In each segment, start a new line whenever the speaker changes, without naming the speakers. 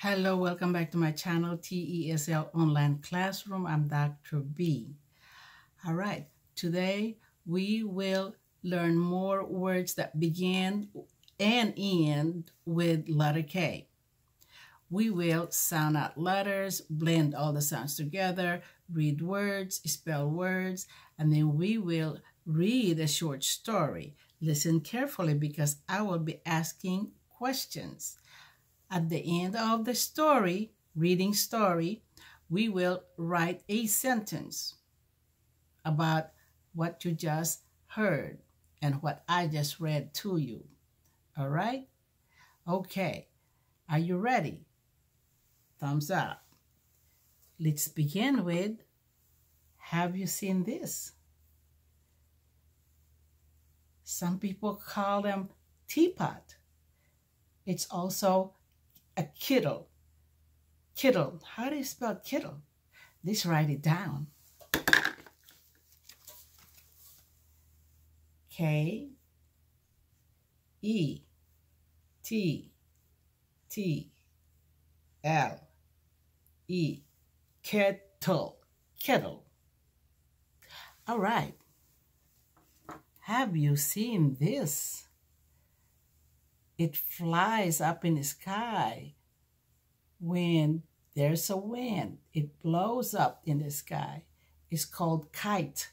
Hello, welcome back to my channel, TESL Online Classroom. I'm Dr. B. All right, today we will learn more words that begin and end with letter K. We will sound out letters, blend all the sounds together, read words, spell words, and then we will read a short story. Listen carefully because I will be asking questions. At the end of the story, reading story, we will write a sentence about what you just heard and what I just read to you. All right? Okay. Are you ready? Thumbs up. Let's begin with, have you seen this? Some people call them teapot. It's also a kittle. Kittle. How do you spell kittle? Let's write it down. K-E-T-T-L-E. Kettle. Kettle. All right. Have you seen this? It flies up in the sky. When there's a wind, it blows up in the sky. It's called kite.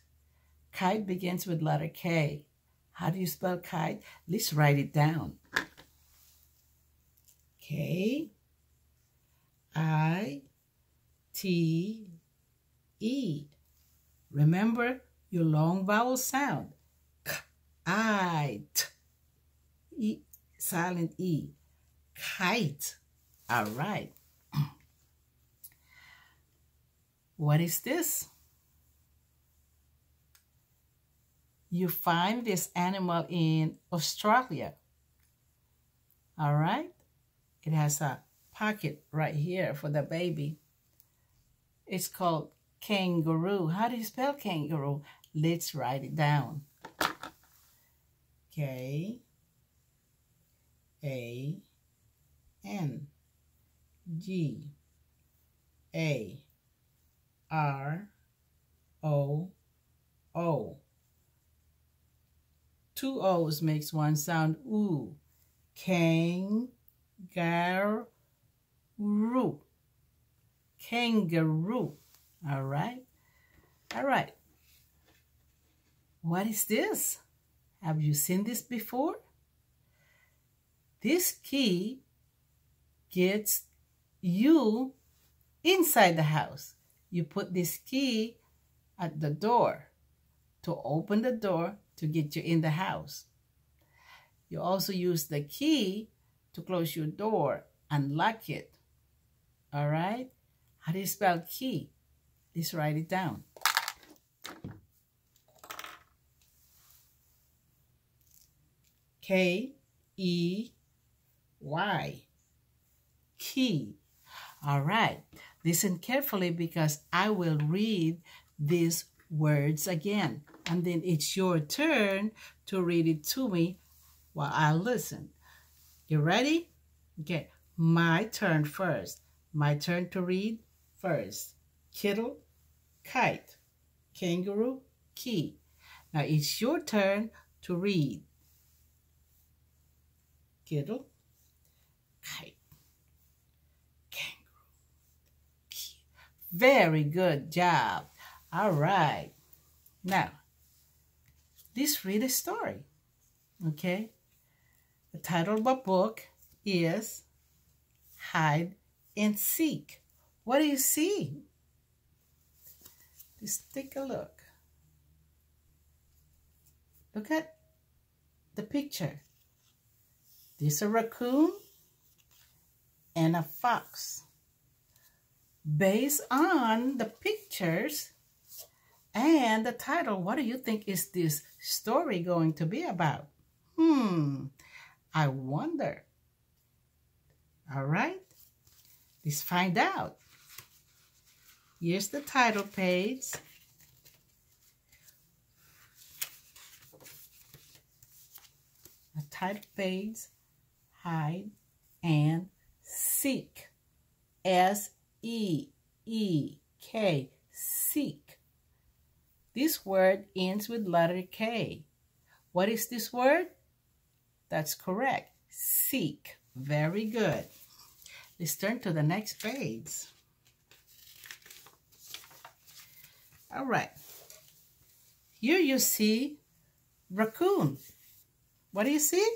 Kite begins with letter K. How do you spell kite? Let's write it down. K-I-T-E. Remember your long vowel sound. K-I-T. E, silent E. Kite. All right. What is this? You find this animal in Australia. All right. It has a pocket right here for the baby. It's called kangaroo. How do you spell kangaroo? Let's write it down. K-A-N-G-A-R-O-O. Two O's makes one sound, ooh. Kangaroo. Kangaroo. All right. All right. What is this? Have you seen this before? This key gets you inside the house. You put this key at the door to open the door to get you in the house. You also use the key to close your door and lock it. All right? How do you spell key? Let's write it down. K-E-Y. Key. All right. Listen carefully because I will read these words again. And then it's your turn to read it to me while I listen. You ready? Okay. My turn first. My turn to read first. Kittle, kite. Kangaroo, key. Now it's your turn to read. Kittle, kite, kangaroo, key. Very good job. All right. Now, let's read a story. Okay? The title of the book is Hide and Seek. What do you see? Just take a look. Look at the picture. There's a raccoon and a fox. Based on the pictures and the title, what do you think is this story going to be about? I wonder. All right, let's find out. Here's the title page. The title page, Hide and Seek. S-E-E-K, seek. This word ends with letter K. What is this word? That's correct. Seek. Very good. Let's turn to the next page. All right. Here you see raccoon. What do you see?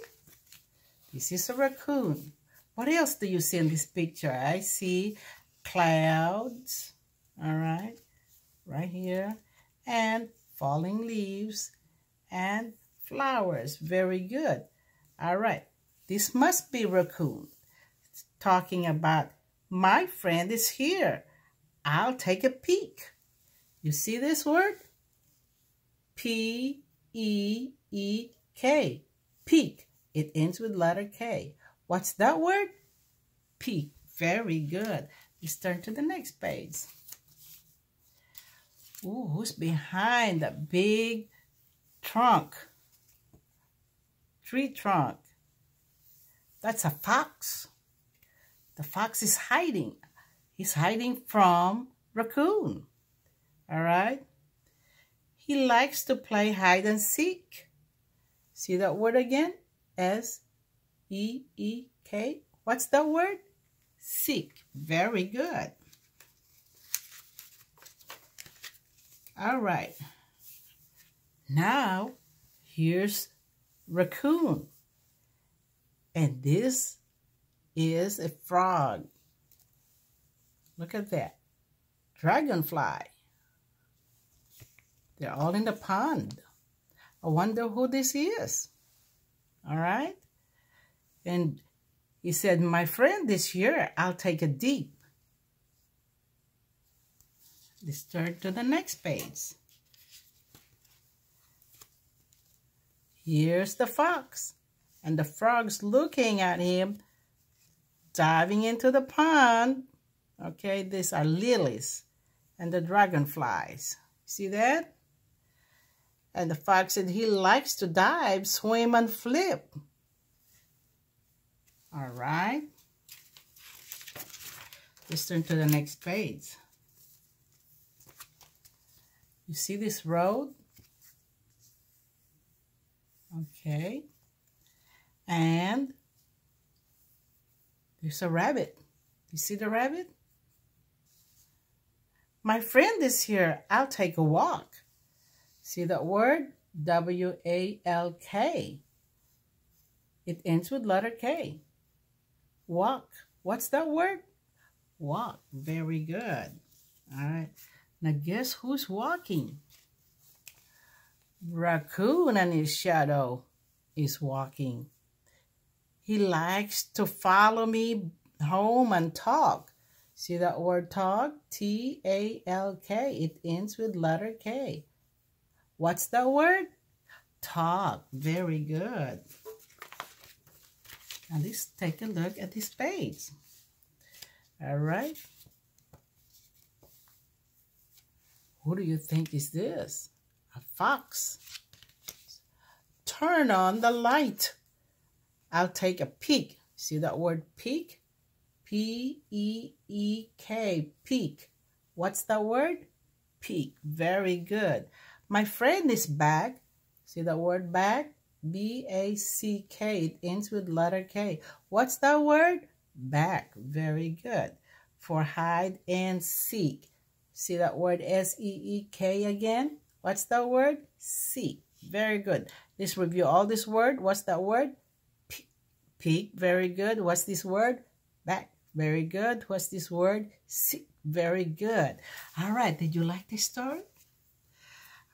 This is a raccoon. What else do you see in this picture? I see clouds, all right here, and falling leaves and flowers. Very good. All right, this must be raccoon. It's talking about my friend is here. I'll take a peek. You see this word? P-E-E-K, peek. It ends with letter K. What's that word? Peek. Very good. Let's turn to the next page. Ooh, who's behind that big trunk? Tree trunk. That's a fox. The fox is hiding. He's hiding from raccoon. All right? He likes to play hide and seek. See that word again? S-E-E-K. What's that word? Seek. Very good. All right. Now, here's raccoon. And this is a frog. Look at that. Dragonfly. They're all in the pond. I wonder who this is. All right? And he said, my friend this year, I'll take a deep. Let's turn to the next page. Here's the fox. And the frog's looking at him, diving into the pond. Okay, these are lilies and the dragonflies. See that? And the fox said he likes to dive, swim, and flip. All right. Let's turn to the next page. You see this road? Okay. And there's a rabbit. You see the rabbit? My friend is here. I'll take a walk. See that word? W-A-L-K. It ends with letter K. Walk. What's that word? Walk. Very good. All right. Now guess who's walking? Raccoon and his shadow is walking. He likes to follow me home and talk. See that word talk? T-A-L-K. It ends with letter K. What's that word? Talk. Very good. Now let's take a look at this page. All right. Who do you think is this? A fox. Turn on the light. I'll take a peek. See that word peek? P-E-E-K. Peek. What's that word? Peek. Very good. My friend is back. See that word back? B-A-C-K. It ends with letter K. What's that word? Back. Very good. For hide and seek. See that word S-E-E-K again? What's that word? Seek. Very good. Let's review all this word. What's that word? Peek. Very good. What's this word? Back. Very good. What's this word? Seek. Very good. All right. Did you like this story?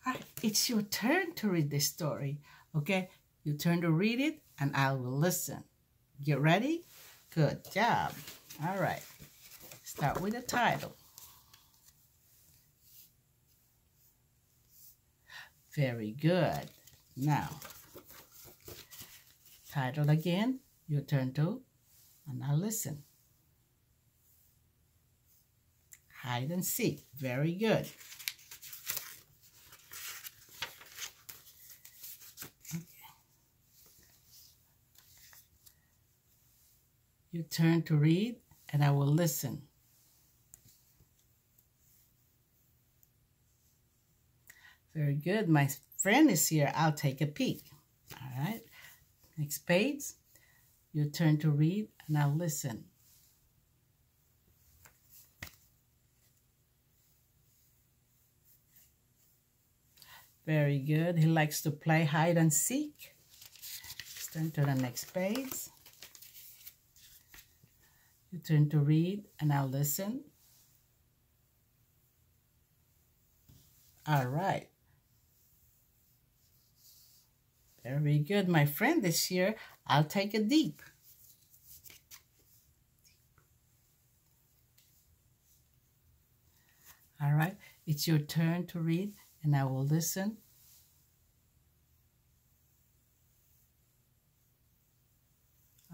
All right. It's your turn to read this story. Okay? You turn to read it and I will listen. Get ready? Good job. All right. Start with the title. Very good. Now, title again. Your turn to, and now listen. Hide and seek. Very good. Okay. Your turn to read, and I will listen. Very good. My friend is here. I'll take a peek. All right. Next page. Your turn to read, and I'll listen. Very good. He likes to play hide and seek. Let's turn to the next page. You turn to read, and I'll listen. All right. Very good. My friend is here. I'll take a deep. All right. It's your turn to read, and I will listen.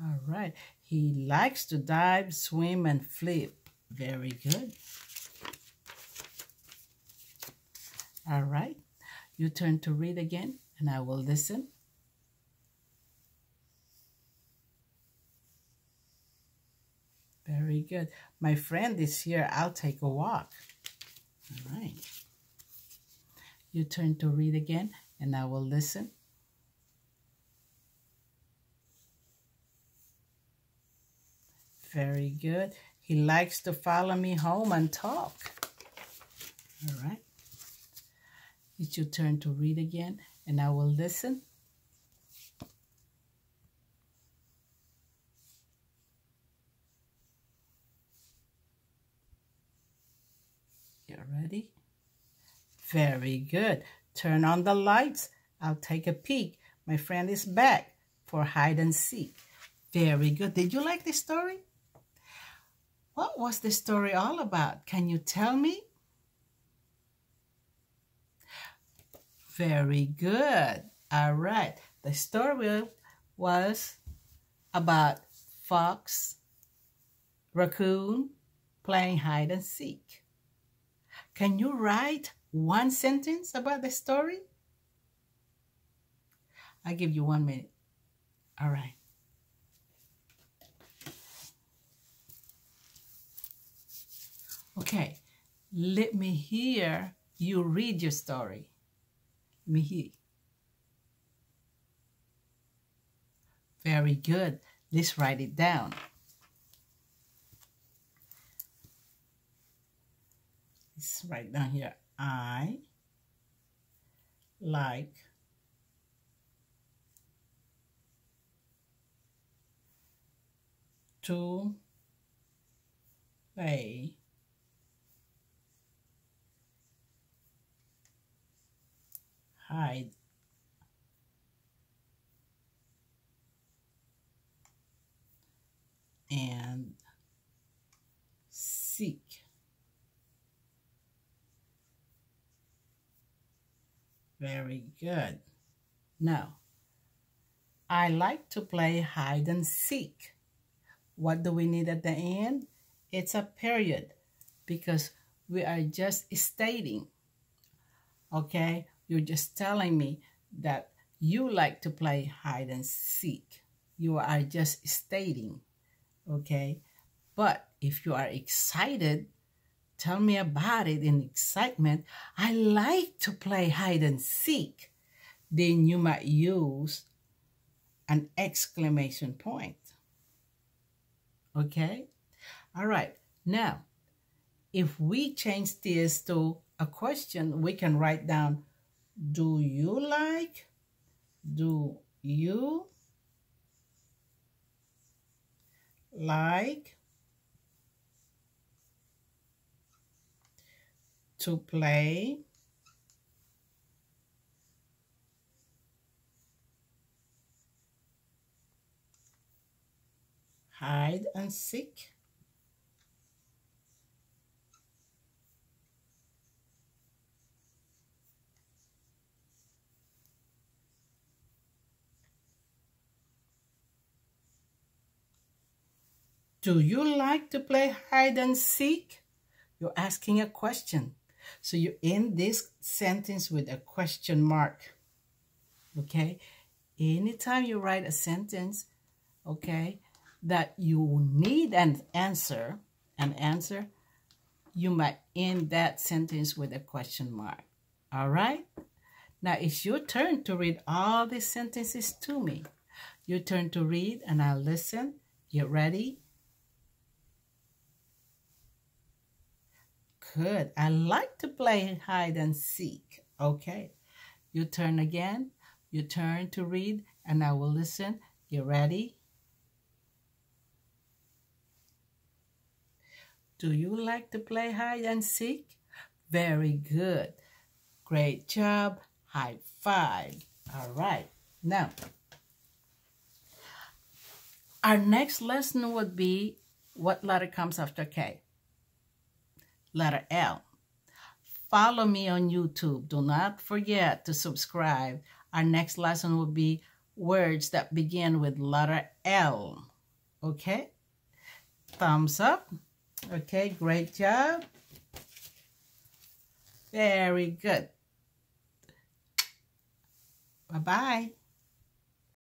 All right. He likes to dive, swim, and flip. Very good. All right. You turn to read again, and I will listen. Very good. My friend is here. I'll take a walk. All right. You turn to read again, and I will listen. Very good. He likes to follow me home and talk. All right. It's your turn to read again, and I will listen. You ready? Very good. Turn on the lights. I'll take a peek. My friend is back for hide and seek. Very good. Did you like the story? What was the story all about? Can you tell me? Very good. All right. The story was about fox, raccoon, playing hide and seek. Can you write one sentence about the story? I'll give you 1 minute. All right. Okay, let me hear you read your story. Let me hear. Very good. Let's write it down. Let's write down here. I like to play hide and seek. Very good. Now, I like to play hide and seek. What do we need at the end? It's a period because we are just stating. Okay? You're just telling me that you like to play hide and seek. You are just stating. Okay? But if you are excited, tell me about it in excitement. I like to play hide and seek. Then you might use an exclamation point. Okay? All right. Now, if we change this to a question, we can write down, do you like? Do you like to play hide and seek? Do you like to play hide and seek? You're asking a question. So you end this sentence with a question mark. Okay? Anytime you write a sentence, okay, that you need an answer, you might end that sentence with a question mark. All right? Now it's your turn to read all these sentences to me. Your turn to read, and I'll listen. Get ready? Good. I like to play hide and seek. Okay. Your turn again. Your turn to read, and I will listen. Get ready? Do you like to play hide and seek? Very good. Great job. High five. All right. Now, our next lesson would be, what letter comes after K? Letter L. Follow me on YouTube. Do not forget to subscribe. Our next lesson will be words that begin with letter L. Okay? Thumbs up. Okay, great job. Very good. Bye-bye.